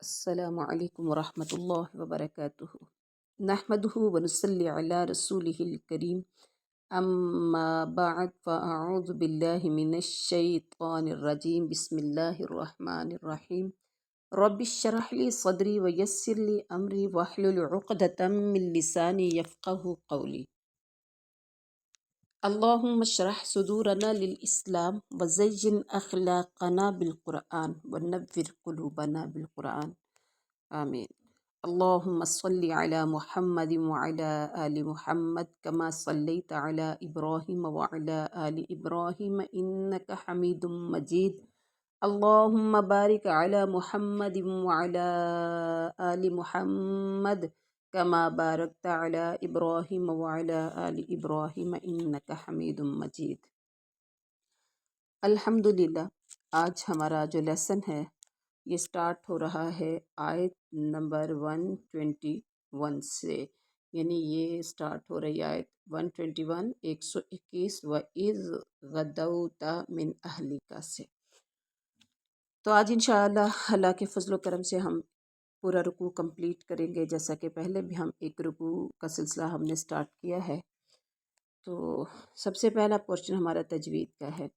السلام علیکم ورحمۃ اللہ وبرکاتہ نحمده ونصلی علی رسوله الکریم اما بعد فاعوذ باللہ من الشیطان الرجیم بسم اللہ الرحمن الرحیم رب اشرح لی صدری ویسر لی امری واحلل عقدۃ من لسانی یفقهوا قولی اللہم اشرح صدورنا للاسلام وزین اخلاقنا بالقرآن ونور قلوبنا بالقرآن آمین اللهم صل على محمد وعلى آل محمد كما صليت على إبراهيم وعلى آل إبراهيم إنك حميد مجيد اللهم بارك على محمد وعلى آل محمد كما باركت على إبراهيم وعلى آل إبراهيم إنك حميد مجيد۔ الحمدللہ، آج ہمارا جو لیسن ہے یہ سٹارٹ ہو رہا ہے آیت نمبر 121 سے، یعنی یہ سٹارٹ ہو رہی آیت 121 121 وَإِذْ غَدَوْتَ مِنْ أَهْلِكَ سے۔ تو آج انشاءاللہ اللہ کے فضل و کرم سے ہم پورا رکوع کمپلیٹ کریں گے، جیسا کہ پہلے بھی ہم ایک رکوع کا سلسلہ ہم نے سٹارٹ کیا ہے۔ تو سب سے پہلا پورشن ہمارا تجوید کا ہے،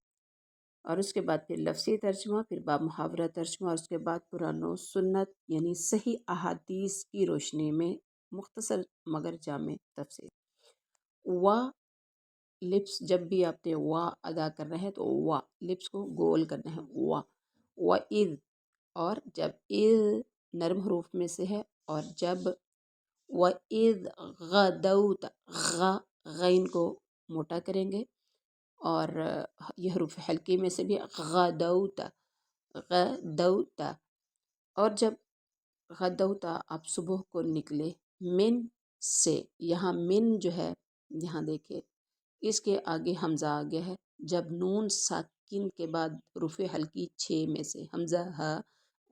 اور اس کے بعد پھر لفظی ترجمہ، پھر باب محاورہ ترجمہ، اور اس کے بعد قرآن و سنت یعنی صحیح احادیث کی روشنی میں مختصر مگر جامع تفسیر۔ وا لپس، جب بھی آپ نے وا ادا کرنا ہے تو وا لپس کو گول کرنا ہے، وا اذ، اور جب اذ نرم حروف میں سے ہے، اور جب اذ غدوت، غین کو موٹا کریں گے، اور یہ حروف حلقی میں سے بھی غدوت، غدوت، اور جب غدوت آپ صبح کو نکلے من سے، یہاں من جو ہے، یہاں دیکھیں اس کے آگے حمزہ آ گیا ہے، جب نون ساکن کے بعد حروف حلقی 6 میں سے حمزہ ہا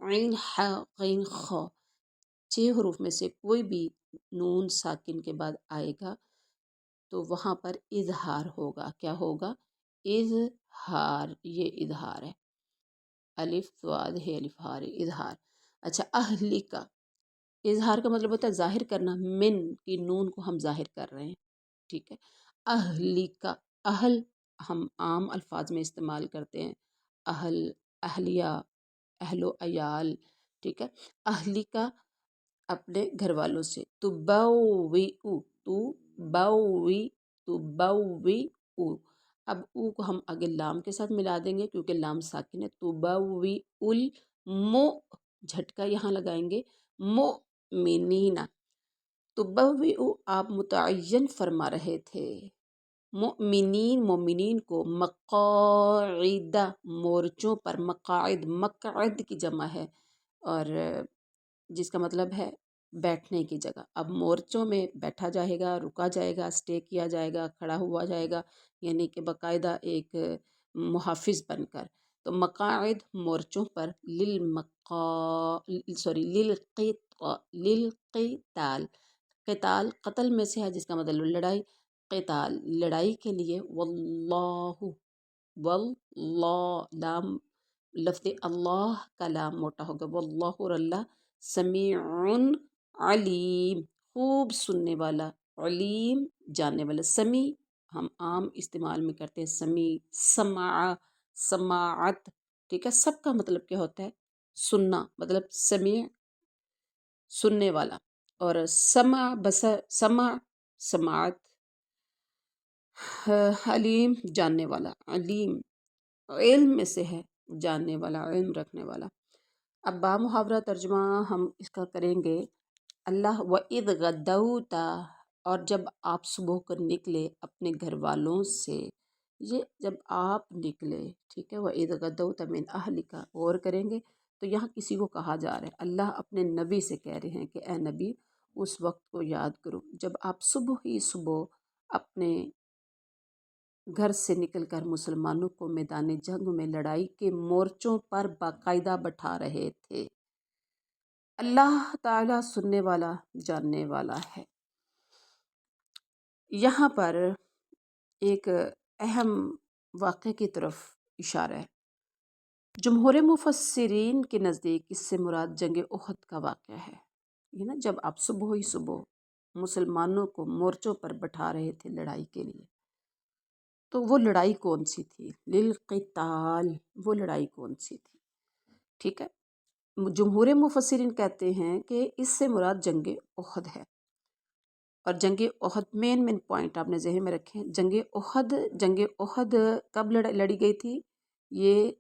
عین حا غین خا، 6 حروف میں سے کوئی بھی نون ساکن کے بعد آئے گا تو وہاں پر اظہار ہوگا۔ کیا ہوگا؟ اظہار، یہ اظہار ہے، الف صاد ہے، الف ہار، اظہار۔ اچھا، اہلی کا اظہار کا مطلب ہوتا ہے ظاہر کرنا، من کی نون کو ہم ظاہر کر رہے ہیں، ٹھیک ہے۔ اہلی کا، اہل ہم عام الفاظ میں استعمال کرتے ہیں، اہل، اہلیہ، اہل و عیال، ٹھیک ہے۔ اہلی کا اپنے گھر والوں سے، تبوئو، تبوئو، اب او کو ہم آگے لام کے ساتھ ملا دیں گے کیونکہ لام ساکن ہے، تبوئ المو، جھٹکا یہاں لگائیں گے، مؤمنین، تبوئو آپ متعین فرما رہے تھے، مؤمنین، مومنین کو، مقاعد مورچوں پر، مقاعد مقعد کی جمع ہے، اور جس کا مطلب ہے بیٹھنے کی جگہ۔ اب مورچوں میں بیٹھا جائے گا، رکا جائے گا، اسٹے کیا جائے گا، کھڑا ہوا جائے گا، یعنی کہ باقاعدہ ایک محافظ بن کر۔ تو مقاعد مورچوں پر، للقتال، قتال قتل میں سے ہے جس کا مطلب لڑائی، قتال لڑائی کے لیے، واللہ، واللہ لام لفظ اللہ کا لام موٹا ہوگا، واللہ، اور اللہ، سمیع علیم خوب سننے والا، علیم جاننے والا۔ سمیع ہم عام استعمال میں کرتے ہیں، سمیع، سمع، سماعت، ٹھیک ہے۔ سب کا مطلب کیا ہوتا ہے؟ سننا، مطلب سمیع سننے والا، اور سمع بصر، سمع سماعت، علیم جاننے والا، علیم علم میں سے ہے، جاننے والا، علم رکھنے والا۔ اب با محاورہ ترجمہ ہم اس کا کریں گے، اللہ وَإِذْ غَدَوْتَ، اور جب آپ صبح کو نکلے اپنے گھر والوں سے، یہ جب آپ نکلے، ٹھیک ہے، وَإِذْ غَدَوْتَ مِنْ أَهْلِكَ، غور کریں گے تو یہاں کسی کو کہا جا رہا ہے، اللہ اپنے نبی سے کہہ رہے ہیں کہ اے نبی اس وقت کو یاد کرو جب آپ صبح ہی صبح اپنے گھر سے نکل کر مسلمانوں کو میدان جنگ میں لڑائی کے مورچوں پر باقاعدہ بٹھا رہے تھے۔ اللہ تعالیٰ سننے والا، جاننے والا ہے۔ یہاں پر ایک اہم واقعے کی طرف اشارہ ہے۔ جمہور مفسرین کے نزدیک اس سے مراد جنگ احد کا واقعہ ہے۔ یہ نا جب آپ صبح ہی صبح مسلمانوں کو مورچوں پر بٹھا رہے تھے لڑائی کے لیے، تو وہ لڑائی کون سی تھی؟ للقتال، وہ لڑائی کون سی تھی؟ ٹھیک ہے، جمہور مفسرین کہتے ہیں کہ اس سے مراد جنگ احد ہے۔ اور جنگ احد مین پوائنٹ آپ نے ذہن میں رکھیں، جنگ احد کب لڑی گئی تھی؟ یہ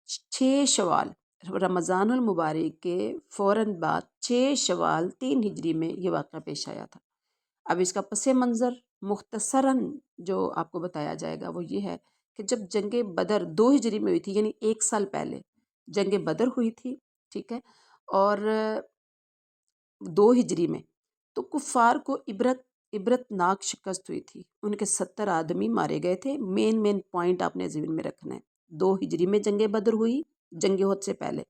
6 شوال، رمضان المبارک کے فوراً بعد 6 شوال 3 ہجری میں یہ واقعہ پیش آیا تھا۔ اب اس کا پس منظر مختصراً جو آپ کو بتایا جائے گا وہ یہ ہے کہ جب جنگ بدر 2 ہجری میں ہوئی تھی، یعنی 1 سال پہلے جنگ بدر ہوئی تھی، ٹھیک ہے، اور 2 ہجری میں تو کفار کو عبرت ناک شکست ہوئی تھی، ان کے 70 آدمی مارے گئے تھے۔ مین پوائنٹ آپ نے ذہن میں رکھنا ہے، 2 ہجری میں جنگ بدر ہوئی، جنگ احد سے پہلے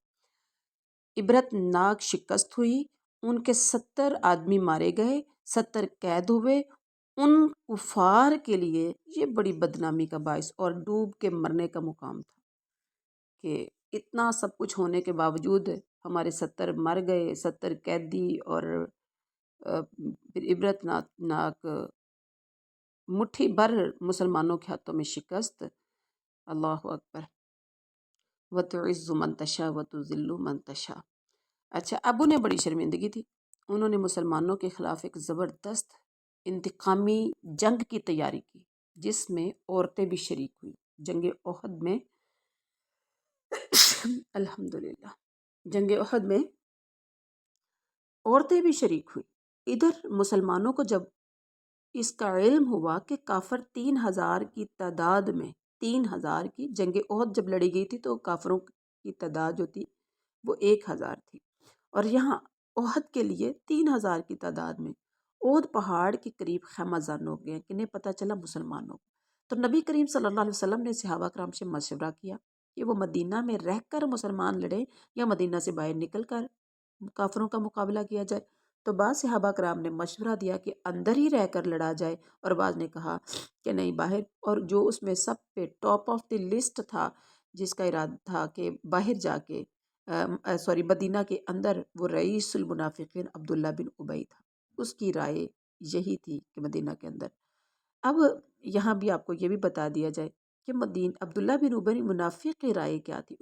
عبرت ناک شکست ہوئی، ان کے 70 آدمی مارے گئے، 70 قید ہوئے۔ ان کفار کے لیے یہ بڑی بدنامی کا باعث اور ڈوب کے مرنے کا مقام تھا کہ اتنا سب کچھ ہونے کے باوجود ہمارے 70 مر گئے، 70 قیدی، اور پھر عبرت ناک مٹھی بھر مسلمانوں کے ہاتھوں میں شکست۔ اللہ اکبر۔ وَتُعِزُّ مَن تَشَاءُ وَتُذِلُّ مَن تَشَاءُ۔ اچھا، اب انہیں بڑی شرمندگی تھی، انہوں نے مسلمانوں کے خلاف ایک زبردست انتقامی جنگ کی تیاری کی، جس میں عورتیں بھی شریک ہوئی۔ جنگ احد میں الحمدللہ جنگ احد میں عورتیں بھی شریک ہوئی۔ ادھر مسلمانوں کو جب اس کا علم ہوا کہ کافر 3,000 کی تعداد میں، 3,000 کی، جنگ احد جب لڑی گئی تھی تو کافروں کی تعداد جو تھی وہ 1,000 تھی، اور یہاں احد کے لیے 3,000 کی تعداد میں احد پہاڑ کے قریب خیمہ زن ہو گئے، کنہیں پتہ چلا مسلمانوں کو۔ تو نبی کریم صلی اللہ علیہ وسلم نے صحابہ کرام سے مشورہ کیا کہ وہ مدینہ میں رہ کر مسلمان لڑیں یا مدینہ سے باہر نکل کر کافروں کا مقابلہ کیا جائے۔ تو بعض صحابہ کرام نے مشورہ دیا کہ اندر ہی رہ کر لڑا جائے، اور بعض نے کہا کہ نہیں باہر، اور جو اس میں سب پہ ٹاپ آف دی لسٹ تھا، جس کا ارادہ تھا کہ باہر جا کے مدینہ کے اندر، وہ رئیس المنافقین عبداللہ بن ابی تھا، اس کی رائے یہی تھی کہ مدینہ کے اندر۔ اب یہاں بھی آپ کو یہ بھی بتا دیا جائے کہ عبداللہ بن ابی منافق کی رائے کیا تھی۔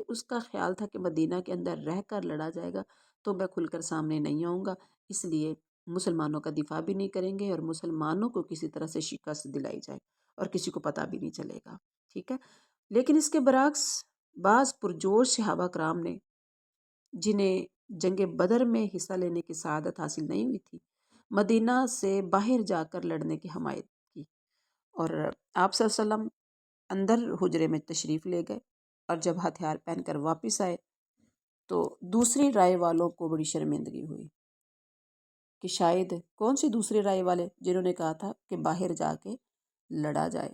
اس کا خیال تھا کہ مدینہ کے اندر رہ کر لڑا جائے گا تو میں کھل کر سامنے نہیں آؤں گا، اس لیے مسلمانوں کا دفاع بھی نہیں کریں گے اور مسلمانوں کو کسی طرح سے شکست دلائی جائے اور کسی کو پتہ بھی نہیں چلے گا، ٹھیک ہے۔ لیکن اس کے برعکس بعض پرجوش صحابہ کرام نے، جنہیں جنگ بدر میں حصہ لینے کی سعادت حاصل نہیں ہوئی تھی، مدینہ سے باہر جا کر لڑنے کی حمایت کی، اور آپ صلی اللہ علیہ وسلم اندر حجرے میں تشریف لے گئے، اور جب ہتھیار پہن کر واپس آئے تو دوسری رائے والوں کو بڑی شرمندگی ہوئی کہ شاید کون سی دوسری رائے والے جنہوں نے کہا تھا کہ باہر جا کے لڑا جائے،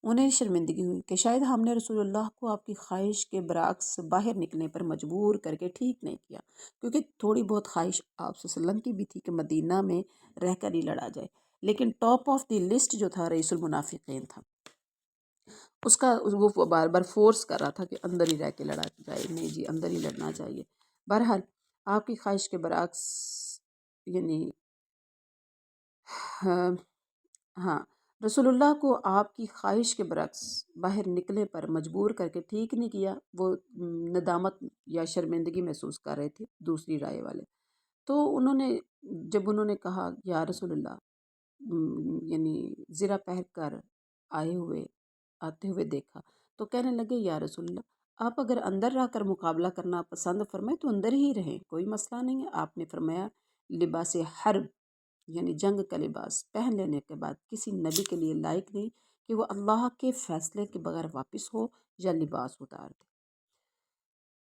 انہیں شرمندگی ہوئی کہ شاید ہم نے رسول اللہ کو آپ کی خواہش کے برعکس باہر نکلنے پر مجبور کر کے ٹھیک نہیں کیا، کیونکہ تھوڑی بہت خواہش آپ صلی اللہ علیہ وسلم کی بھی تھی کہ مدینہ میں رہ کر ہی لڑا جائے، لیکن ٹاپ آف دی لسٹ جو تھا رئیس المنافقین تھا، اس کا وہ بار بار فورس کر رہا تھا کہ اندر ہی رہ کے لڑا جائے، نہیں جی اندر ہی لڑنا چاہیے۔ بہرحال آپ کی خواہش کے برعکس، یعنی ہاں رسول اللہ کو آپ کی خواہش کے برعکس باہر نکلے پر مجبور کر کے ٹھیک نہیں کیا، وہ ندامت یا شرمندگی محسوس کر رہے تھے دوسری رائے والے۔ تو جب انہوں نے کہا یا رسول اللہ، یعنی زرہ پہن کر آتے ہوئے دیکھا، تو کہنے لگے یا رسول اللہ، آپ اگر اندر رہ کر مقابلہ کرنا پسند فرمائے تو اندر ہی رہیں، کوئی مسئلہ نہیں ہے۔ آپ نے فرمایا لباس حرب، یعنی جنگ کا لباس پہن لینے کے بعد کسی نبی کے لیے لائق نہیں کہ وہ اللہ کے فیصلے کے بغیر واپس ہو یا لباس اتار دے۔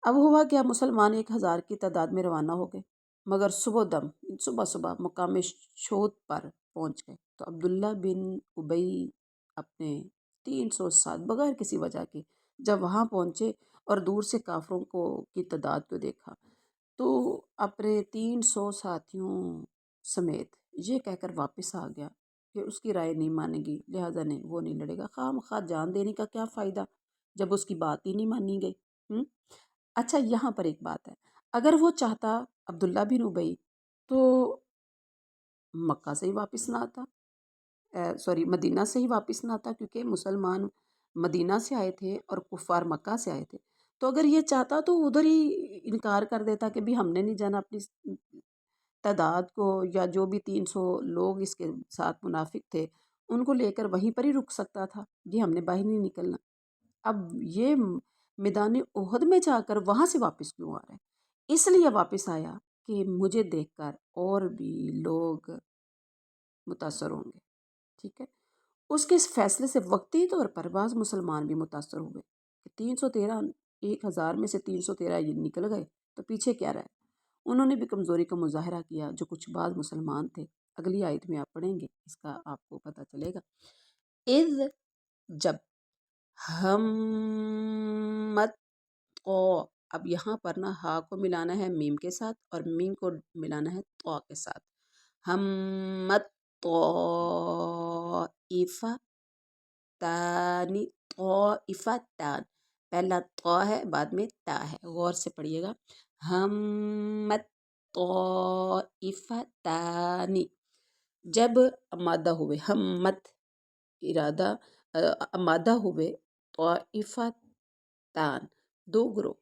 اب ہوا کیا، مسلمان 1,000 کی تعداد میں روانہ ہو گئے، مگر صبح مقام شوط پر پہنچ گئے تو عبداللہ بن ابی اپنے 300 ساتھ بغیر کسی وجہ کے جب وہاں پہنچے اور دور سے کافروں کی تعداد کو دیکھا، تو اپنے 300 ساتھیوں سمیت یہ کہہ کر واپس آ گیا کہ اس کی رائے نہیں مانے گی، لہٰذا وہ نہیں لڑے گا، خواہ مخواہ جان دینے کا کیا فائدہ، جب اس کی بات ہی نہیں مانی گئی۔ اچھا یہاں پر ایک بات ہے، اگر وہ چاہتا عبداللہ بن ابی تو مکہ سے ہی واپس نہ آتا، سوری مدینہ سے ہی واپس نہ آتا، کیونکہ مسلمان مدینہ سے آئے تھے اور کفار مکہ سے آئے تھے۔ تو اگر یہ چاہتا تو ادھر ہی انکار کر دیتا کہ بھی ہم نے نہیں جانا، اپنی تعداد کو یا جو بھی 300 لوگ اس کے ساتھ منافق تھے ان کو لے کر وہیں پر ہی رک سکتا تھا، جی ہم نے باہر نہیں نکلنا۔ اب یہ میدان احد میں جا کر وہاں سے واپس کیوں آ رہا ہے؟ اس لیے واپس آیا کہ مجھے دیکھ کر اور بھی لوگ متاثر ہوں گے، ٹھیک ہے۔ اس کے اس فیصلے سے وقتی طور پر بعض مسلمان بھی متاثر ہوئے کہ 313 1000 میں سے 313 یہ نکل گئے تو پیچھے کیا رہا؟ انہوں نے بھی کمزوری کا مظاہرہ کیا، جو کچھ بعض مسلمان تھے۔ اگلی آیت میں آپ پڑھیں گے، اس کا آپ کو پتہ چلے گا۔ اذ جب ہمت او، اب یہاں پر نا ہا کو ملانا ہے میم کے ساتھ اور میم کو ملانا ہے تو کے ساتھ۔ ہمت طائفہ تانی، طائفتان، پہلا تو ہے بعد میں تا ہے، غور سے پڑھیے گا۔ ہمت طائفتانی، جب مادہ ہوئے ہمت ارادہ مادہ ہوئے طائفتان دو گروہ،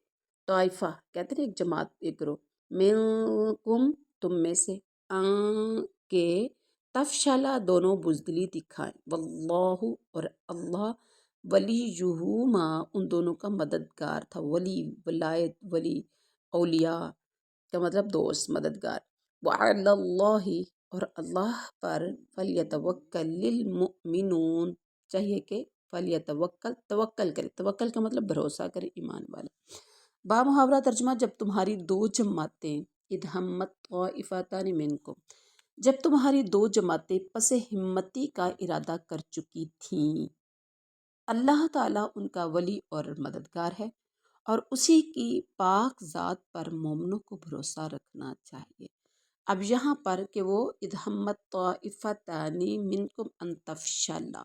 طائفہ کہتے ہیں ایک جماعت ایک گروہ، منکم تم میں سے، ان کے تفشلا دونوں بزدلی دکھائیں، واللہ اور اللہ، ولیہما ان دونوں کا مددگار تھا، ولی ولایت ولی اولیاء کا مطلب دوست مددگار، وعلی اللہ اور اللہ پر فلیتوکل المؤمنون چاہیے کہ فلیتوکل توکل کرے، توکل کا مطلب بھروسہ کرے ایمان والا۔ بامحاورہ ترجمہ، جب تمہاری دو جماعتیں، اذ ہمت طائفتان منکم، جب تمہاری دو جماعتیں پس ہمتی کا ارادہ کر چکی تھیں، اللہ تعالیٰ ان کا ولی اور مددگار ہے، اور اسی کی پاک ذات پر مومنوں کو بھروسہ رکھنا چاہیے۔ اب یہاں پر کہ وہ اذ ہمت طائفتان منکم ان تفشلا،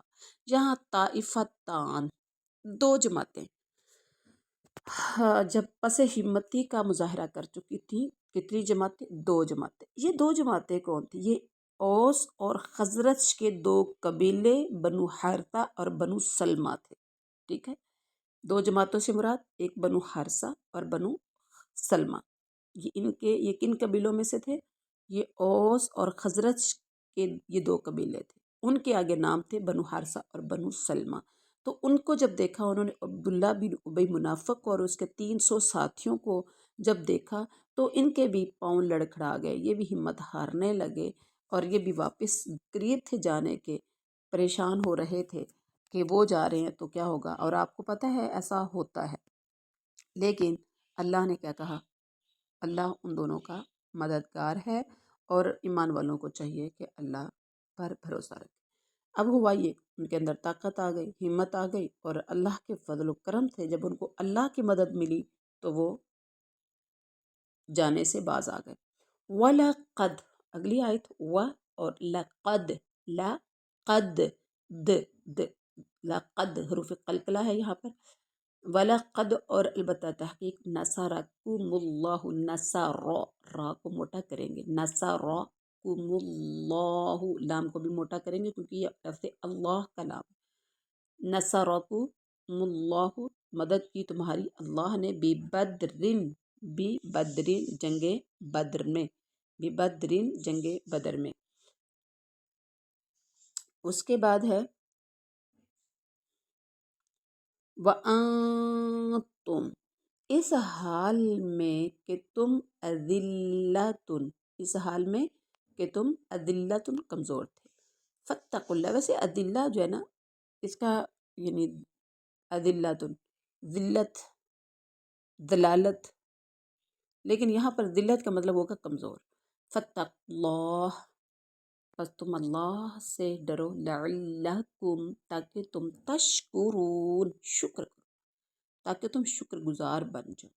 یہاں طائفتان دو جماعتیں جب پس ہمتی کا مظاہرہ کر چکی تھیں، کتنی جماعتیں؟ دو جماعتیں۔ یہ دو جماعتیں کون تھیں؟ یہ اوس اور خزرج کے دو قبیلے بنو حارثہ اور بنو سلمہ تھے، ٹھیک ہے۔ دو جماعتوں سے مراد ایک بنو حارثہ اور بنو سلمہ، یہ کن قبیلوں میں سے تھے؟ یہ اوس اور خزرج کے یہ دو قبیلے تھے، ان کے آگے نام تھے بنو حارثہ اور بنو سلمہ۔ تو ان کو جب دیکھا انہوں نے، عبداللہ بن ابی منافق اور اس کے 300 ساتھیوں کو جب دیکھا تو ان کے بھی پاؤں لڑکھڑا گئے، یہ بھی ہمت ہارنے لگے اور یہ بھی واپس قریب تھے جانے کے، پریشان ہو رہے تھے کہ وہ جا رہے ہیں تو کیا ہوگا، اور آپ کو پتہ ہے ایسا ہوتا ہے۔ لیکن اللہ نے کیا کہا؟ اللہ ان دونوں کا مددگار ہے اور ایمان والوں کو چاہیے کہ اللہ پر بھروسہ رکھے۔ اب ہوا یہ، ان کے اندر طاقت آ گئی، ہمت آ گئی، اور اللہ کے فضل و کرم سے جب ان کو اللہ کی مدد ملی تو وہ جانے سے باز آ گئے۔ وَلَقَدْ، اگلی آیت و اور لقد، لقد د د لقد حروف قلقلہ ہے یہاں پر، وَلَقَدْ اور البتہ تحقیق، نَصَرَكُمُ اللَّهُ، نَصَرَ را کو موٹا کریں گے، نَصَرَكُمُ اللَّهُ لام کو بھی موٹا کریں گے کیونکہ یہ لفظ اللہ کا لام، نَصَرَكُمُ اللَّهُ مدد کی تمہاری اللہ نے، بِبَدْرٍ جنگ بدر میں، بِبَدْرٍ جنگ بدر میں۔ اس کے بعد ہے وَأَنْتُمْ، اس حال میں کہ تم اذلتن، اس حال میں کہ تم اذلتن کمزور تھے، فاتقوا اللہ، ویسے اذلہ جو ہے نا اس کا یعنی اذلتن ذلت ذلالت، لیکن یہاں پر ذلت کا مطلب ہوگا کمزور، فاتقوا اللہ، بس تم اللہ سے ڈرو، لعلکم تاکہ تم تشکرون شکر کرو، تاکہ تم شکر گزار بن جاؤ۔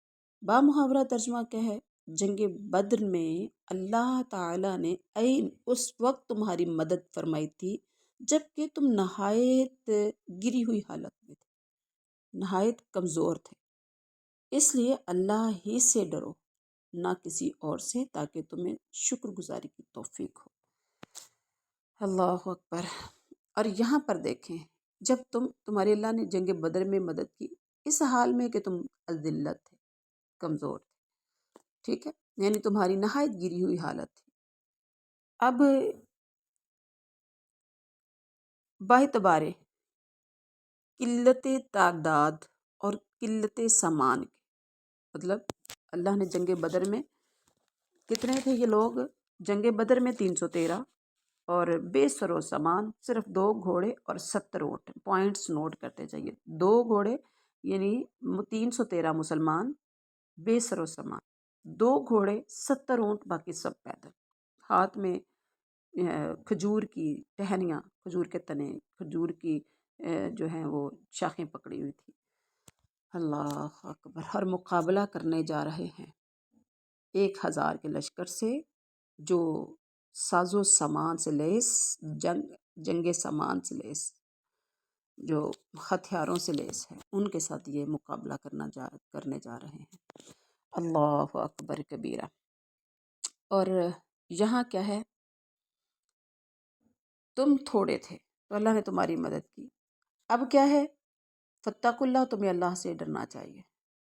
بامحاورہ ترجمہ کیا ہے؟ جنگ بدر میں اللہ تعالیٰ نے عین اس وقت تمہاری مدد فرمائی تھی جب کہ تم نہایت گری ہوئی حالت میں تھے، نہایت کمزور تھے، اس لیے اللہ ہی سے ڈرو، نہ کسی اور سے، تاکہ تمہیں شکر گزاری کی توفیق ہو۔ اللہ اکبر۔ اور یہاں پر دیکھیں، جب تمہارے اللہ نے جنگ بدر میں مدد کی، اس حال میں کہ تم اذلت تھے، کمزور تھے، ٹھیک ہے، یعنی تمہاری نہایت گری ہوئی حالت تھی۔ اب باعتبار قلت تعداد اور قلت سامان کے، مطلب اللہ نے جنگ بدر میں کتنے تھے یہ لوگ؟ جنگ بدر میں 313 اور بے سر و سامان صرف 2 گھوڑے اور 70 اونٹ۔ پوائنٹس نوٹ کرتے جائیے، 2 گھوڑے یعنی 313 مسلمان، بے سر و سامان 2 گھوڑے 70 اونٹ، باقی سب پیدل، ہاتھ میں کھجور کی ٹہنیاں، کھجور کے تنے، کھجور کی جو ہیں وہ شاخیں پکڑی ہوئی تھی۔ اللہ اکبر۔ اور مقابلہ کرنے جا رہے ہیں 1000 کے لشکر سے، جو ساز و سامان سے لیس، جنگ سامان سے لیس، جو ہتھیاروں سے لیس ہے، ان کے ساتھ یہ مقابلہ کرنے جا رہے ہیں۔ اللہ اکبر کبیرہ۔ اور یہاں کیا ہے، تم تھوڑے تھے تو اللہ نے تمہاری مدد کی۔ اب کیا ہے، فتقوا اللہ، تمہیں اللہ سے ڈرنا چاہیے،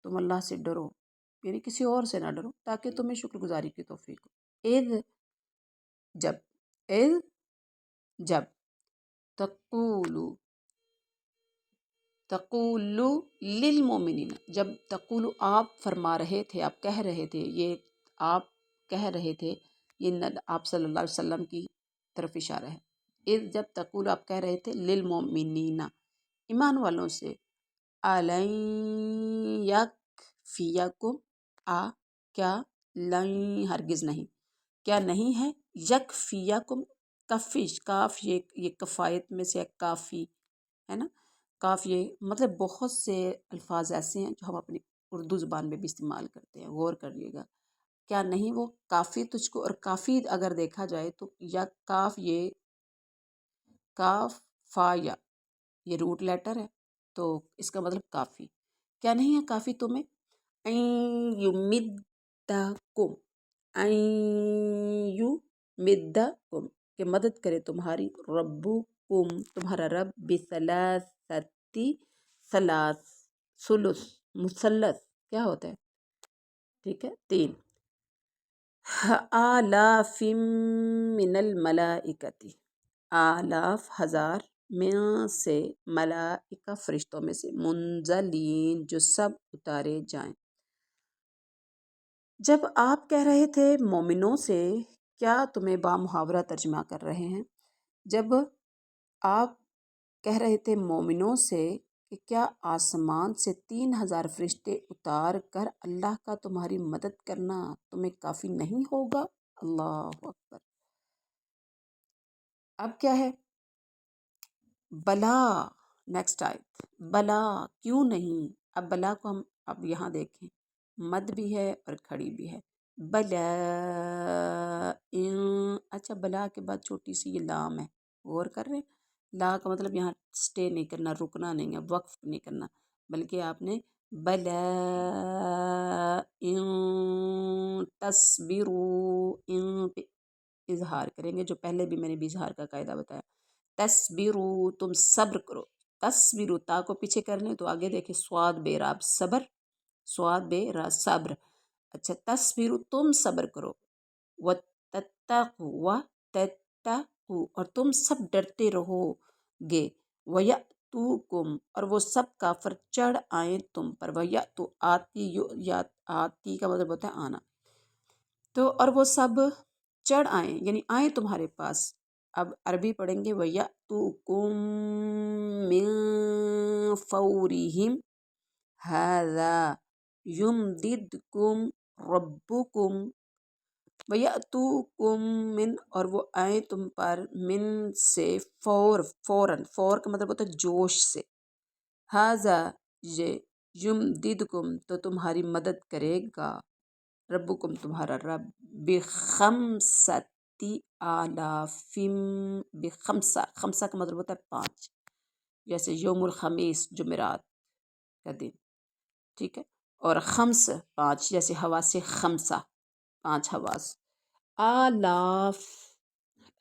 تم اللہ سے ڈرو، یعنی کسی اور سے نہ ڈرو، تاکہ تمہیں شکر گزاری کی توفیق ہو۔ جب تقولو للمومنین، جب تقولو آپ فرما رہے تھے، آپ کہہ رہے تھے، یہ آپ کہہ رہے تھے، یہ آپ صلی اللہ علیہ وسلم کی طرف اشارہ ہے۔ جب تقولو آپ کہہ رہے تھے، للمومنین، ایمان والوں سے، الن یکفیکم، کیا، لن ہرگز نہیں، کیا نہیں ہے، یکفیکم، کفش، کاف یہ کفایت میں سے کافی ہے نا، کاف یہ مطلب بہت سے الفاظ ایسے ہیں جو ہم اپنی اردو زبان میں بھی استعمال کرتے ہیں، غور کریے گا۔ کیا نہیں وہ کافی تجھ کو، اور کافی اگر دیکھا جائے تو یا کاف، یہ کاف فا یا، یہ روٹ لیٹر ہے، تو اس کا مطلب کافی، کیا نہیں ہے کافی تمہیں، این یمدکم، این یمدکم، کہ مدد کرے تمہاری، ربکم، تمہارا رب، بثلاثتی، ثلث، مثلث کیا ہوتا ہے، ٹھیک ہے، 3 آلاف من الملائکتی، آلاف، ہزار، میں سے، ملائکہ، فرشتوں میں سے، منزلین، جو سب اتارے جائیں۔ جب آپ کہہ رہے تھے مومنوں سے، کیا تمہیں بامحاورہ ترجمہ کر رہے ہیں، جب آپ کہہ رہے تھے مومنوں سے کہ کیا آسمان سے 3000 فرشتے اتار کر اللہ کا تمہاری مدد کرنا تمہیں کافی نہیں ہوگا؟ اللہ اکبر۔ اب کیا ہے، بلا، نیکسٹ آیت، بلا، کیوں نہیں، اب بلا کو ہم اب یہاں دیکھیں، مد بھی ہے اور کھڑی بھی ہے، بلا، اچھا بلا کے بعد چھوٹی سی یہ لام ہے، غور کر رہے ہیں، لا کا مطلب یہاں سٹے نہیں کرنا، رکنا نہیں ہے، وقف نہیں کرنا، بلکہ آپ نے بلا ان تصبروا، ان پہ اظہار کریں گے، جو پہلے بھی میں نے بھی اظہار کا قاعدہ بتایا، تصبروا، تم صبر کرو، تصبروا، تا کو پیچھے کرنے تو آگے دیکھیں، سواد بے راب صبر، سواد بے را صبر، اچھا تصبروا، تم صبر کرو، وتتقوا، وتتقوا، اور تم سب ڈرتے رہو گے، ویأتوکم، اور وہ سب کافر چڑھ آئیں تم پر، ویأتو، آتی، یا آتی کا مطلب ہوتا ہے آنا، تو اور وہ سب چڑھ آئیں یعنی آئیں تمہارے پاس۔ اب عربی پڑھیں گے، وَيَأْتُوكُم مِّن فَوْرِهِمْ هَٰذَا يُمْدِدْكُمْ رَبُّكُمْ، وَيَأْتُوكُم مِّن، اور وہ آئیں تم پر، من سے، فوراً، فور کا مطلب ہوتا ہے جوش سے، هَٰذَا یہ، يُمْدِدْكُم، تو تمہاری مدد کرے گا، ربکم، تمہارا رب، بخمستی آلاف، بخمسہ، خمسہ کا مطلب ہوتا ہے 5، جیسے یوم الخمیس، جمعرات، کا دن، ٹھیک ہے. اور خمس 5، جیسے حواس سے خمسہ 5 حواس. آلاف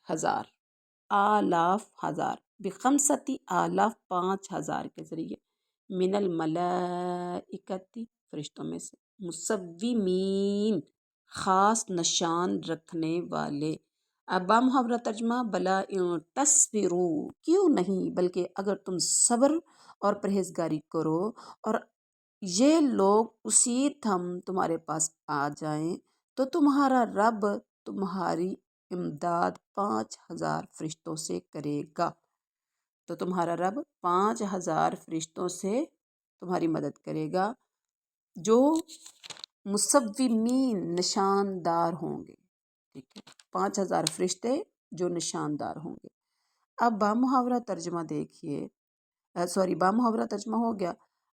ہزار، آلاف ہزار، بخمستی آلاف 5,000 کے ذریعے، من الملائکتی فرشتوں میں سے، مصومین خاص نشان رکھنے والے. اب بامحاورہ ترجمہ، بلا ان تصبروا، کیوں نہیں بلکہ اگر تم صبر اور پرہیزگاری کرو اور یہ لوگ اسی دم تمہارے پاس آ جائیں تو تمہارا رب تمہاری امداد 5,000 فرشتوں سے کرے گا. تو تمہارا رب 5,000 فرشتوں سے تمہاری مدد کرے گا جو مصومین نشاندار ہوں گے. ٹھیک ہے، 5,000 فرشتے جو نشاندار ہوں گے. اب بامحاورہ ترجمہ دیکھیے، بامحاورہ ترجمہ ہو گیا.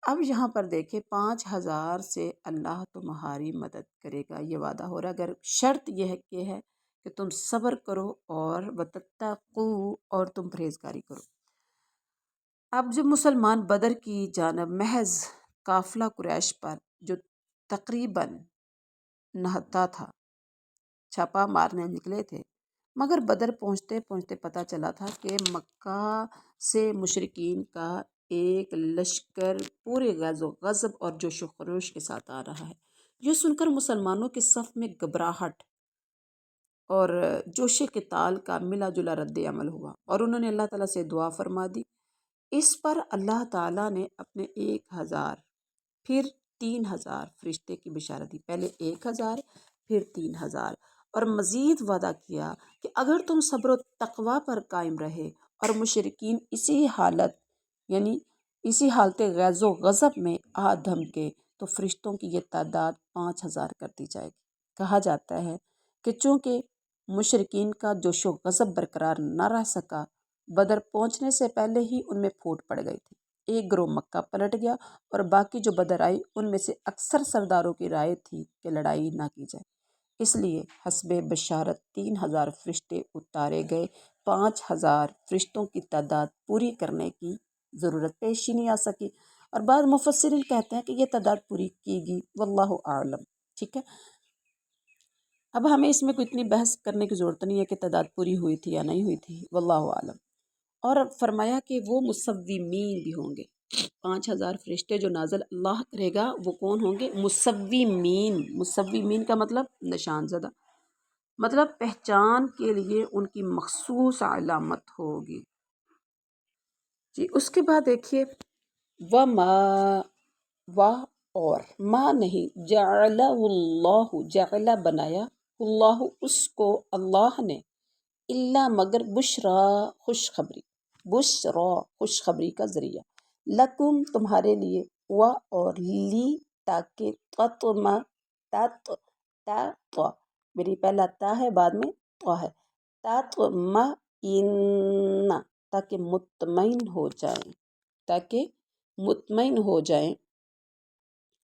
اب یہاں پر دیکھیں 5,000 سے اللہ تمہاری مدد کرے گا، یہ وعدہ ہو رہا ہے. اگر شرط یہ ہے کہ تم صبر کرو اور وتتقوا، اور تم پرہیزگاری کرو. اب جب مسلمان بدر کی جانب محض قافلہ قریش پر جو تقریباً نہتا تھا چھاپا مارنے نکلے تھے، مگر بدر پہنچتے پہنچتے پتہ چلا تھا کہ مکہ سے مشرکین کا ایک لشکر پورے غز و غضب اور جوش و خروش کے ساتھ آ رہا ہے. یہ سن کر مسلمانوں کے صف میں گھبراہٹ اور جوش قتال کا ملا جلا رد عمل ہوا، اور انہوں نے اللہ تعالیٰ سے دعا فرما دی. اس پر اللہ تعالیٰ نے اپنے 1,000 پھر 3,000 فرشتے کی بشارت دی. پہلے 1,000 پھر 3,000، اور مزید وعدہ کیا کہ اگر تم صبر و تقوی پر قائم رہے اور مشرکین اسی حالت یعنی اسی حالت غیظ و غضب میں آ دھمکے تو فرشتوں کی یہ تعداد 5,000 کر دی جائے گی. کہا جاتا ہے کہ چونکہ مشرکین کا جوش و غضب برقرار نہ رہ سکا، بدر پہنچنے سے پہلے ہی ان میں پھوٹ پڑ گئی تھی. ایک گروہ مکہ پلٹ گیا اور باقی جو بدر آئی ان میں سے اکثر سرداروں کی رائے تھی کہ لڑائی نہ کی جائے. اس لیے حسب بشارت 3,000 فرشتے اتارے گئے. 5,000 فرشتوں کی تعداد پوری کرنے کی ضرورت پیش ہی نہیں آ سکی، اور بعض مفسرین کہتے ہیں کہ یہ تعداد پوری کی گئی، واللہ اعلم. ٹھیک ہے، اب ہمیں اس میں کوئی اتنی بحث کرنے کی ضرورت نہیں ہے کہ تعداد پوری ہوئی تھی یا نہیں ہوئی تھی، واللہ اعلم. اور فرمایا کہ وہ مصومین بھی ہوں گے. 5,000 فرشتے جو نازل اللہ کرے گا وہ کون ہوں گے؟ مصومین. مصومین کا مطلب نشان زدہ، مطلب پہچان کے لیے ان کی مخصوص علامت ہوگی. جی اس کے بعد دیکھیے وما، و اور، ما نہیں، جعل اللہ، جعل بنایا، اللہ اس کو، اللہ نے، اللہ مگر بشرا خوشخبری، بشرا خوشخبری کا ذریعہ، لکم تمہارے لیے، و اور، لی تاکہ، تطمع تت تا طا، میری پہلا تا ہے بعد میں طا ہے، تطمئن تاکہ مطمئن ہو جائیں، تاکہ مطمئن ہو جائیں،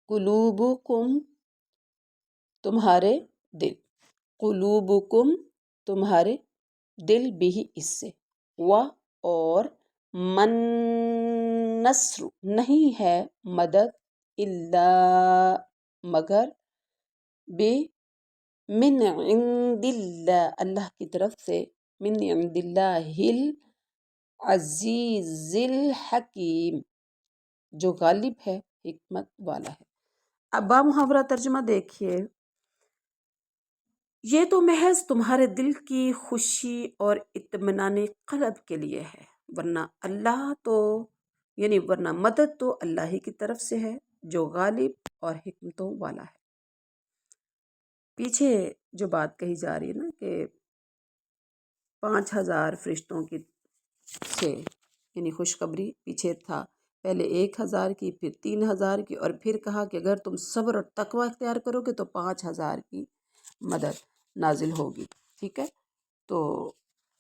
قلوبکم تمہارے دل، قلوبکم تمہارے دل بھی اس سے، و اور، من نصر نہیں ہے مدد، الا مگر، بے من عند اللہ اللہ کی طرف سے، من عند اللہ العزیز الحکیم جو غالب ہے حکمت والا ہے. اب بامحاورہ ترجمہ دیکھیے، یہ تو محض تمہارے دل کی خوشی اور اطمینان قلب کے لیے ہے، ورنہ اللہ تو ورنہ مدد تو اللہ ہی کی طرف سے ہے جو غالب اور حکمتوں والا ہے. پیچھے جو بات کہی جا رہی ہے نا کہ 5,000 فرشتوں کی سے خوشخبری، پیچھے تھا پہلے 1,000 کی، پھر 3,000 کی، اور پھر کہا کہ اگر تم صبر اور تقوی اختیار کرو گے تو 5,000 کی مدد نازل ہوگی. ٹھیک ہے، تو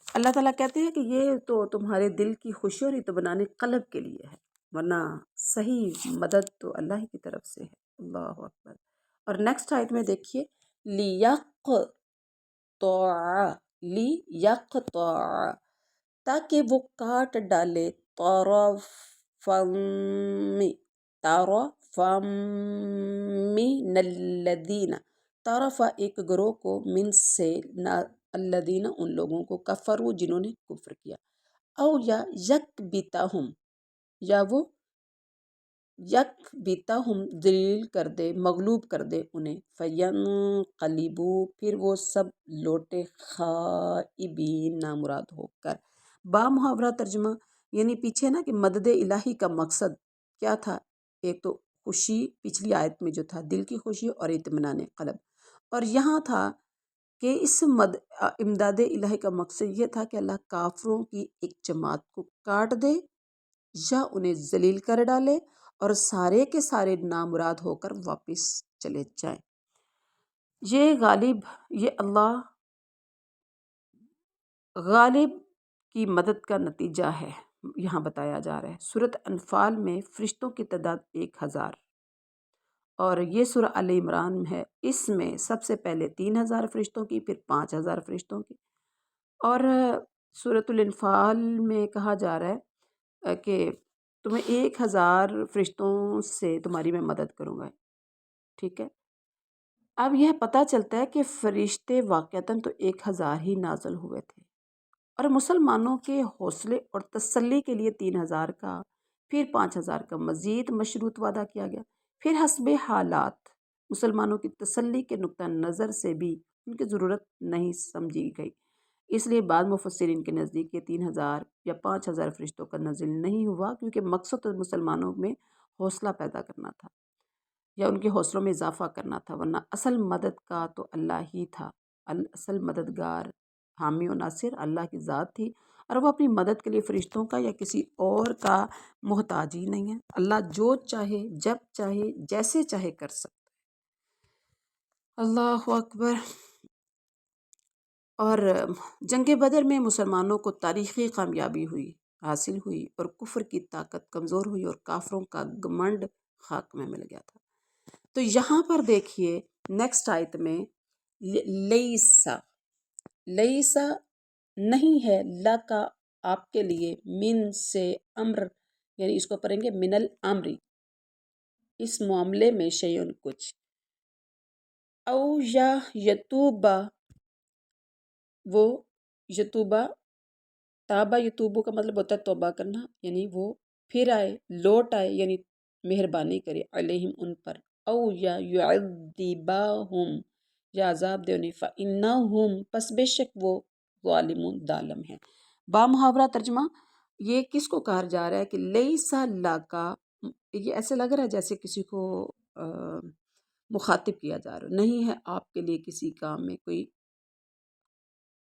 اللہ تعالیٰ کہتے ہیں کہ یہ تو تمہارے دل کی خوشی اور اطمینان قلب کے لیے ہے، ورنہ صحیح مدد تو اللہ ہی کی طرف سے ہے. اللہ اکبر. اور نیکسٹ آیت میں دیکھیے، لیقطع تاکہ وہ کاٹ ڈالے، طرفم طرفا من الذین، طرفا ایک گروہ کو، من سے، الذین ان لوگوں کو، کفروا جنہوں نے کفر کیا، او یا یکبتہم، یا وہ یکبتہم ذلیل کر دے، مغلوب کر دے انہیں، فینقلبوا پھر وہ سب لوٹے، خائبین نامراد ہو کر۔ با محاورہ ترجمہ، یعنی پیچھے نا کہ مدد الہی کا مقصد کیا تھا، ایک تو خوشی پچھلی آیت میں جو تھا دل کی خوشی اور اطمینان قلب، اور یہاں تھا کہ اس امداد الہی کا مقصد یہ تھا کہ اللہ کافروں کی ایک جماعت کو کاٹ دے یا انہیں ذلیل کر ڈالے اور سارے کے سارے نامراد ہو کر واپس چلے جائیں۔ یہ اللہ غالب کی مدد کا نتیجہ ہے، یہاں بتایا جا رہا ہے۔ سورۃ انفال میں فرشتوں کی تعداد 1000، اور یہ سورہ آل عمران ہے، اس میں سب سے پہلے 3000 فرشتوں کی، پھر 5000 فرشتوں کی، اور سورۃ الانفال میں کہا جا رہا ہے کہ تمہیں 1000 فرشتوں سے تمہاری میں مدد کروں گا، ٹھیک ہے۔ اب یہ پتہ چلتا ہے کہ فرشتے واقعتاً تو 1000 ہی نازل ہوئے تھے، اور مسلمانوں کے حوصلے اور تسلی کے لیے 3000 کا، پھر 5000 کا مزید مشروط وعدہ کیا گیا، پھر حسب حالات مسلمانوں کی تسلی کے نقطہ نظر سے بھی ان کی ضرورت نہیں سمجھی گئی، اس لیے بعض مفسرین کے نزدیک یہ 3000 یا 5000 فرشتوں کا نزول نہیں ہوا، کیونکہ مقصد تو مسلمانوں میں حوصلہ پیدا کرنا تھا یا ان کے حوصلوں میں اضافہ کرنا تھا، ورنہ اصل مدد کا تو اللہ ہی تھا۔ اصل مددگار، حامی و ناصر اللہ کی ذات تھی، اور وہ اپنی مدد کے لیے فرشتوں کا یا کسی اور کا محتاج ہی نہیں ہے۔ اللہ جو چاہے جب چاہے جیسے چاہے کر سکتا ہے۔ اللہ اکبر۔ اور جنگ بدر میں مسلمانوں کو تاریخی کامیابی حاصل ہوئی، اور کفر کی طاقت کمزور ہوئی، اور کافروں کا گھمنڈ خاک میں مل گیا تھا۔ تو یہاں پر دیکھیے نیکسٹ آیت میں لیسا، لیسا نہیں ہے، لا کا آپ کے لیے، من سے، امر یعنی اس کو پڑھیں گے من الامری، اس معاملے میں، شیئن کچھ، او یا یتوبہ، وہ یتوبہ، تابہ یتوبو کا مطلب ہوتا ہے توبہ کرنا، یعنی وہ پھر آئے، لوٹ آئے، یعنی مہربانی کرے، علیہم ان پر، او یا یعذبہم یا عذاب دے انہیں، فإنہم پس بے شک وہ، ظالمون ظالم ہیں۔ با محاورہ ترجمہ، یہ کس کو کہا جا رہا ہے کہ لیسا لاکا، یہ ایسے لگ رہا ہے جیسے کسی کو مخاطب کیا جا رہا ہے، نہیں ہے آپ کے لیے کسی کام میں کوئی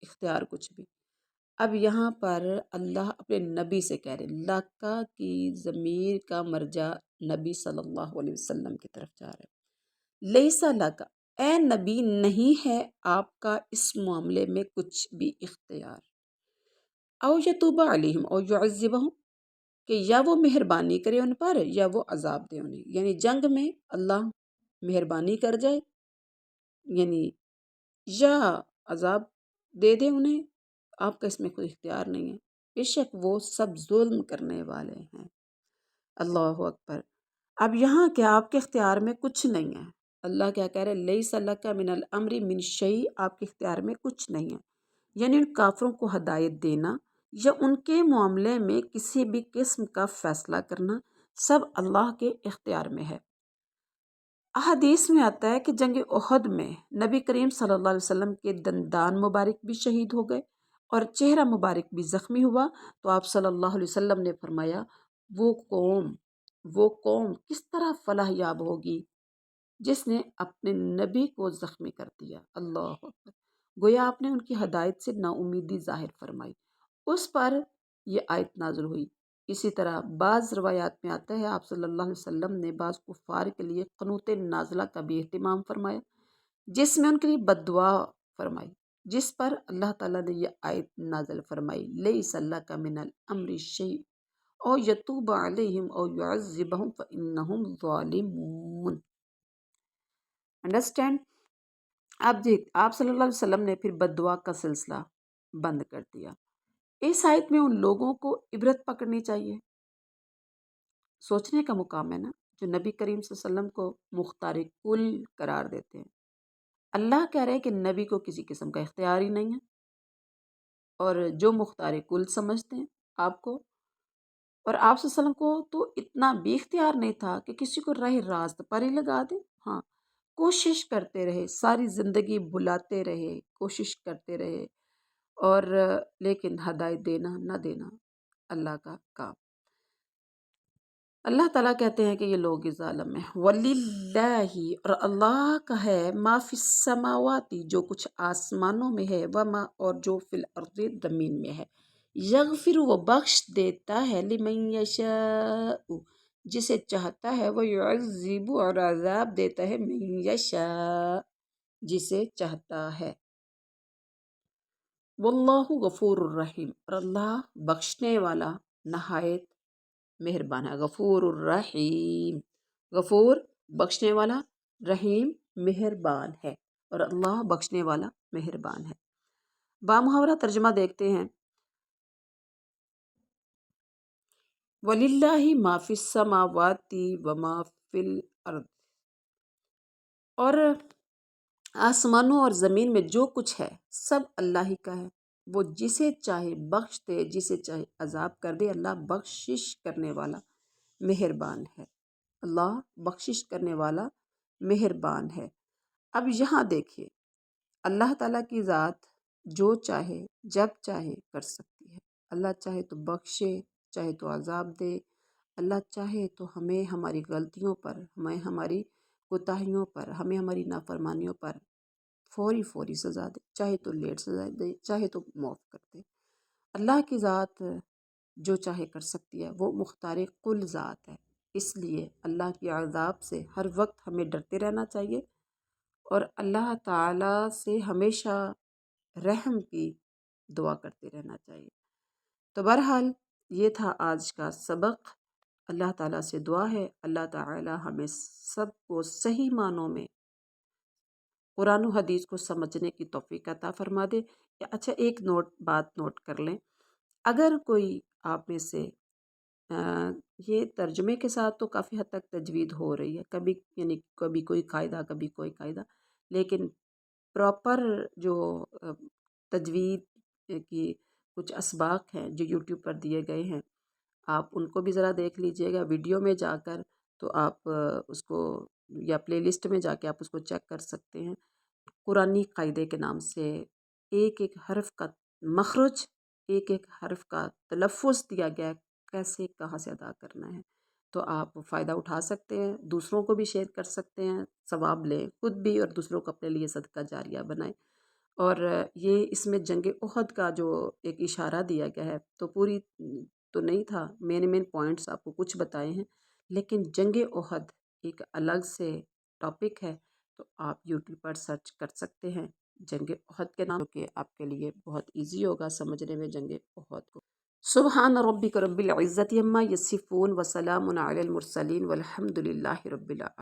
اختیار کچھ بھی۔ اب یہاں پر اللہ اپنے نبی سے کہہ رہے، لاکا کی ضمیر کا مرجع نبی صلی اللہ علیہ وسلم کی طرف جا رہا ہے۔ لیسا لاکا، اے نبی نہیں ہے آپ کا اس معاملے میں کچھ بھی اختیار، او یتوب علیہم او یعذبہم، کہ یا وہ مہربانی کرے ان پر یا وہ عذاب دے انہیں، یعنی جنگ میں اللہ مہربانی کر جائے یعنی یا عذاب دے دے انہیں، آپ کا اس میں کوئی اختیار نہیں ہے، بے شک وہ سب ظلم کرنے والے ہیں۔ اللہ اکبر۔ اب یہاں کیا آپ کے اختیار میں کچھ نہیں ہے، اللہ کیا کہہ رہے، لیس لک من الامر من شیء، آپ کے اختیار میں کچھ نہیں ہے، یعنی ان کافروں کو ہدایت دینا یا ان کے معاملے میں کسی بھی قسم کا فیصلہ کرنا سب اللہ کے اختیار میں ہے۔ احادیث میں آتا ہے کہ جنگ احد میں نبی کریم صلی اللہ علیہ وسلم کے دندان مبارک بھی شہید ہو گئے اور چہرہ مبارک بھی زخمی ہوا، تو آپ صلی اللہ علیہ وسلم نے فرمایا وہ قوم کس طرح فلاح یاب ہوگی جس نے اپنے نبی کو زخمی کر دیا۔ اللہ اکبر۔ گویا آپ نے ان کی ہدایت سے نا امیدی ظاہر فرمائی، اس پر یہ آیت نازل ہوئی۔ اسی طرح بعض روایات میں آتا ہے آپ صلی اللہ علیہ وسلم نے بعض کفار کے لیے قنوت نازلہ کا بھی اہتمام فرمایا، جس میں ان کے لیے بد دعا فرمائی، جس پر اللہ تعالیٰ نے یہ آیت نازل فرمائی، لیس لک من الامر شیء او یتوب علیہم او یعذبہم فإنہم ظالمون۔ انڈرسٹینڈ؟ اب آپ صلی اللہ علیہ وسلم نے پھر بد دعا کا سلسلہ بند کر دیا۔ اس آیت میں ان لوگوں کو عبرت پکڑنی چاہیے، سوچنے کا مقام ہے نا جو نبی کریم صلی اللہ علیہ وسلم کو مختار کل قرار دیتے ہیں۔ اللہ کہہ رہے ہیں کہ نبی کو کسی قسم کا اختیار ہی نہیں ہے، اور جو مختار کل سمجھتے ہیں آپ کو، اور آپ صلی اللہ علیہ وسلم کو تو اتنا بھی اختیار نہیں تھا کہ کسی کو راہ راست پر ہی لگا دیں۔ ہاں، کوشش کرتے رہے، ساری زندگی بلاتے رہے، کوشش کرتے رہے، اور لیکن ہدایت دینا نہ دینا اللہ کا کام۔ اللہ تعالیٰ کہتے ہیں کہ یہ لوگ ہی ظالم ہیں۔ وَلِلَّهِ، اور اللہ کا ہے، ما فی السماواتی، جو کچھ آسمانوں میں ہے، وما، اور جو فی الارض، زمین میں ہے۔ یغفر، وہ بخش دیتا ہے، لمن یشاء، جسے چاہتا ہے، وہ یعذب، اور عذاب دیتا ہے، من یشاء، جسے چاہتا ہے۔ واللہ غفور الرحیم، اور اللہ بخشنے والا نہایت مہربان ہے۔ غفور الرحیم، غفور بخشنے والا، رحیم مہربان ہے، اور اللہ بخشنے والا مہربان ہے۔ بامحاورہ ترجمہ دیکھتے ہیں۔ وَلِلَّهِ مَا فِي السَّمَاوَاتِ وَمَا فِي الْأَرْضِ، اور آسمانوں اور زمین میں جو کچھ ہے سب اللہ ہی کا ہے۔ وہ جسے چاہے بخش دے، جسے چاہے عذاب کر دے۔ اللہ بخشش کرنے والا مہربان ہے، اللہ بخشش کرنے والا مہربان ہے۔ اب یہاں دیکھیے، اللہ تعالیٰ کی ذات جو چاہے جب چاہے کر سکتی ہے۔ اللہ چاہے تو بخشے، چاہے تو عذاب دے۔ اللہ چاہے تو ہمیں ہماری غلطیوں پر، ہمیں ہماری کوتاہیوں پر، ہمیں ہماری نافرمانیوں پر فوری سزا دے، چاہے تو لیٹ سزا دے، چاہے تو معاف کر دے۔ اللہ کی ذات جو چاہے کر سکتی ہے، وہ مختار کل ذات ہے۔ اس لیے اللہ کے عذاب سے ہر وقت ہمیں ڈرتے رہنا چاہیے، اور اللہ تعالیٰ سے ہمیشہ رحم کی دعا کرتے رہنا چاہیے۔ تو بہرحال یہ تھا آج کا سبق۔ اللہ تعالیٰ سے دعا ہے، اللہ تعالیٰ ہمیں سب کو صحیح معنوں میں قرآن و حدیث کو سمجھنے کی توفیق عطا فرما دے۔ اچھا، ایک بات نوٹ کر لیں، اگر کوئی آپ میں سے یہ ترجمے کے ساتھ تو کافی حد تک تجوید ہو رہی ہے، کبھی کوئی قاعدہ، کبھی کوئی قاعدہ، لیکن پراپر جو تجوید کی کچھ اسباق ہیں جو یوٹیوب پر دیے گئے ہیں، آپ ان کو بھی ذرا دیکھ لیجئے گا ویڈیو میں جا کر، تو آپ اس کو، یا پلے لسٹ میں جا کے آپ اس کو چیک کر سکتے ہیں۔ قرآنی قاعدے کے نام سے ایک ایک حرف کا مخرج، ایک ایک حرف کا تلفظ دیا گیا ہے، کیسے کہاں سے ادا کرنا ہے۔ تو آپ فائدہ اٹھا سکتے ہیں، دوسروں کو بھی شیئر کر سکتے ہیں، ثواب لیں خود بھی، اور دوسروں کو اپنے لیے صدقہ جاریہ بنائیں۔ اور یہ اس میں جنگ احد کا جو ایک اشارہ دیا گیا ہے، تو پوری تو نہیں تھا، مین پوائنٹس آپ کو کچھ بتائے ہیں، لیکن جنگ احد ایک الگ سے ٹاپک ہے، تو آپ یوٹیوب پر سرچ کر سکتے ہیں جنگ احد کے نام، کہ آپ کے لیے بہت ایزی ہوگا سمجھنے میں جنگ احد کو۔ سبحان ربک رب العزت عما یصفون وسلام علی المرسلین والحمد للہ رب العالمین۔